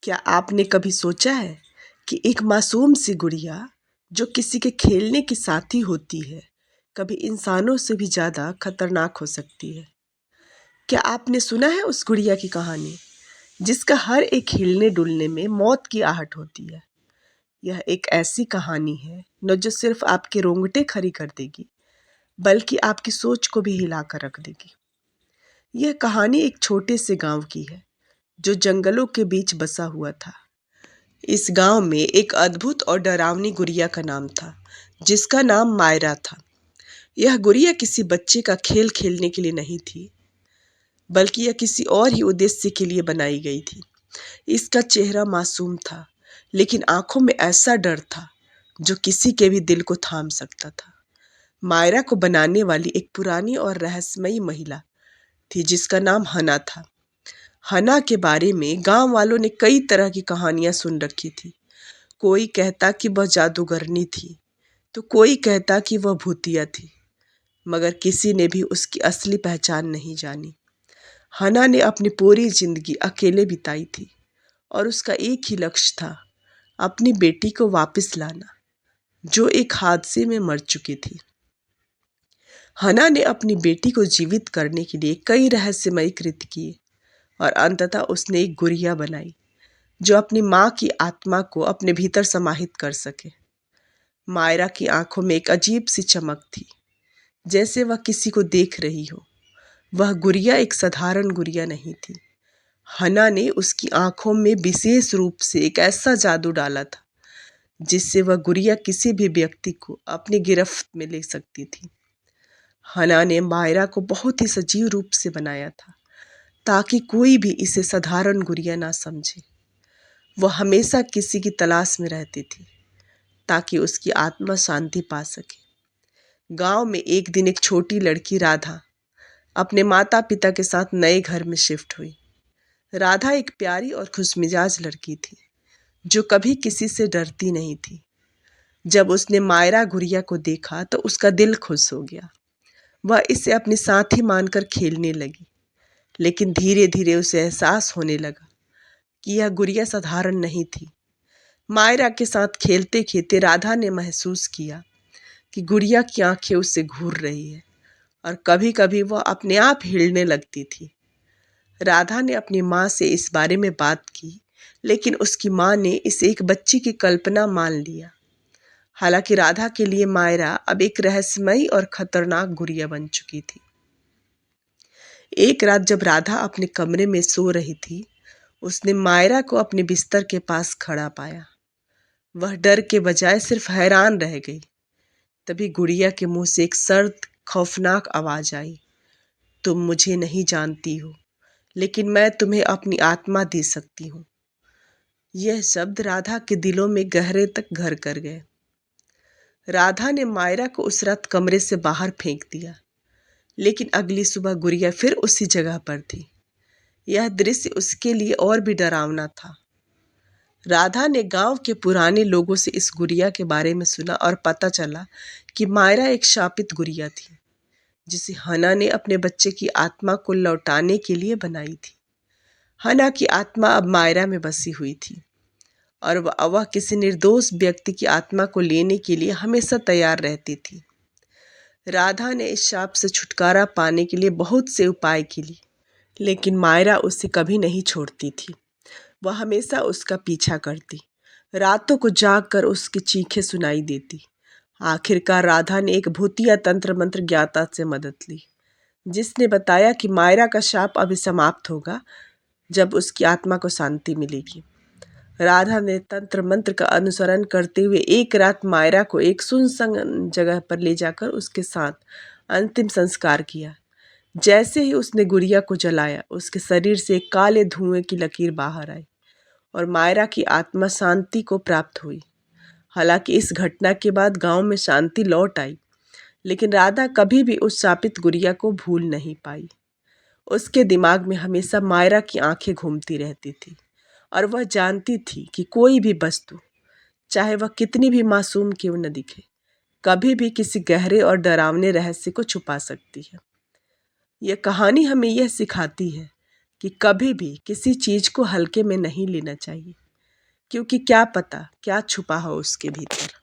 क्या आपने कभी सोचा है कि एक मासूम सी गुड़िया जो किसी के खेलने की साथी होती है, कभी इंसानों से भी ज़्यादा खतरनाक हो सकती है। क्या आपने सुना है उस गुड़िया की कहानी, जिसका हर एक हिलने डुलने में मौत की आहट होती है। यह एक ऐसी कहानी है न जो सिर्फ आपके रोंगटे खड़ी कर देगी, बल्कि आपकी सोच को भी हिला कर रख देगी। यह कहानी एक छोटे से गांव की है, जो जंगलों के बीच बसा हुआ था। इस गांव में एक अद्भुत और डरावनी गुड़िया का नाम था, जिसका नाम मायरा था। यह गुड़िया किसी बच्चे का खेल खेलने के लिए नहीं थी, बल्कि यह किसी और ही उद्देश्य के लिए बनाई गई थी। इसका चेहरा मासूम था, लेकिन आंखों में ऐसा डर था जो किसी के भी दिल को थाम सकता था। मायरा को बनाने वाली एक पुरानी और रहस्यमयी महिला थी, जिसका नाम हना था। हना के बारे में गांव वालों ने कई तरह की कहानियां सुन रखी थी। कोई कहता कि वह जादूगरनी थी, तो कोई कहता कि वह भूतिया थी, मगर किसी ने भी उसकी असली पहचान नहीं जानी। हना ने अपनी पूरी जिंदगी अकेले बिताई थी, और उसका एक ही लक्ष्य था, अपनी बेटी को वापस लाना, जो एक हादसे में मर चुकी थी। हना ने अपनी बेटी को जीवित करने के लिए कई रहस्यमयी कृत्य किए, और अंततः उसने एक गुड़िया बनाई जो अपनी माँ की आत्मा को अपने भीतर समाहित कर सके। मायरा की आंखों में एक अजीब सी चमक थी, जैसे वह किसी को देख रही हो। वह गुड़िया एक साधारण गुड़िया नहीं थी। हना ने उसकी आंखों में विशेष रूप से एक ऐसा जादू डाला था, जिससे वह गुड़िया किसी भी व्यक्ति को अपनी गिरफ्त में ले सकती थी। हना ने मायरा को बहुत ही सजीव रूप से बनाया था, ताकि कोई भी इसे साधारण गुड़िया ना समझे। वह हमेशा किसी की तलाश में रहती थी, ताकि उसकी आत्मा शांति पा सके। गांव में एक दिन एक छोटी लड़की राधा अपने माता पिता के साथ नए घर में शिफ्ट हुई। राधा एक प्यारी और खुशमिजाज लड़की थी, जो कभी किसी से डरती नहीं थी। जब उसने मायरा गुड़िया को देखा तो उसका दिल खुश हो गया। वह इसे अपनी साथी मानकर खेलने लगी, लेकिन धीरे धीरे उसे एहसास होने लगा कि यह गुड़िया साधारण नहीं थी। मायरा के साथ खेलते खेलते राधा ने महसूस किया कि गुड़िया की आंखें उससे घूर रही है, और कभी कभी वह अपने आप हिलने लगती थी। राधा ने अपनी माँ से इस बारे में बात की, लेकिन उसकी माँ ने इसे एक बच्ची की कल्पना मान लिया। हालांकि राधा के लिए मायरा अब एक रहस्यमयी और खतरनाक गुड़िया बन चुकी थी। एक रात जब राधा अपने कमरे में सो रही थी, उसने मायरा को अपने बिस्तर के पास खड़ा पाया। वह डर के बजाय सिर्फ हैरान रह गई। तभी गुड़िया के मुंह से एक सर्द, खौफनाक आवाज आई, तुम मुझे नहीं जानती हो, लेकिन मैं तुम्हें अपनी आत्मा दे सकती हूँ। यह शब्द राधा के दिलों में गहरे तक घर कर गए। राधा ने मायरा को उस रात कमरे से बाहर फेंक दिया, लेकिन अगली सुबह गुड़िया फिर उसी जगह पर थी। यह दृश्य उसके लिए और भी डरावना था। राधा ने गांव के पुराने लोगों से इस गुड़िया के बारे में सुना, और पता चला कि मायरा एक शापित गुड़िया थी, जिसे हना ने अपने बच्चे की आत्मा को लौटाने के लिए बनाई थी। हना की आत्मा अब मायरा में बसी हुई थी, और वह किसी निर्दोष व्यक्ति की आत्मा को लेने के लिए हमेशा तैयार रहती थी। राधा ने इस शाप से छुटकारा पाने के लिए बहुत से उपाय किए, लेकिन मायरा उसे कभी नहीं छोड़ती थी। वह हमेशा उसका पीछा करती, रातों को जाग कर उसकी चीखें सुनाई देती। आखिरकार राधा ने एक भूतिया तंत्र मंत्र ज्ञाता से मदद ली, जिसने बताया कि मायरा का शाप अभी समाप्त होगा जब उसकी आत्मा को शांति मिलेगी। राधा ने तंत्र मंत्र का अनुसरण करते हुए एक रात मायरा को एक सुनसान जगह पर ले जाकर उसके साथ अंतिम संस्कार किया। जैसे ही उसने गुड़िया को जलाया, उसके शरीर से एक काले धुएं की लकीर बाहर आई, और मायरा की आत्मा शांति को प्राप्त हुई। हालांकि इस घटना के बाद गांव में शांति लौट आई, लेकिन राधा कभी भी उस शापित गुड़िया को भूल नहीं पाई। उसके दिमाग में हमेशा मायरा की आंखें घूमती रहती थी, और वह जानती थी कि कोई भी वस्तु, चाहे वह कितनी भी मासूम क्यों न दिखे, कभी भी किसी गहरे और डरावने रहस्य को छुपा सकती है। यह कहानी हमें यह सिखाती है कि कभी भी किसी चीज़ को हल्के में नहीं लेना चाहिए, क्योंकि क्या पता क्या छुपा हो उसके भीतर।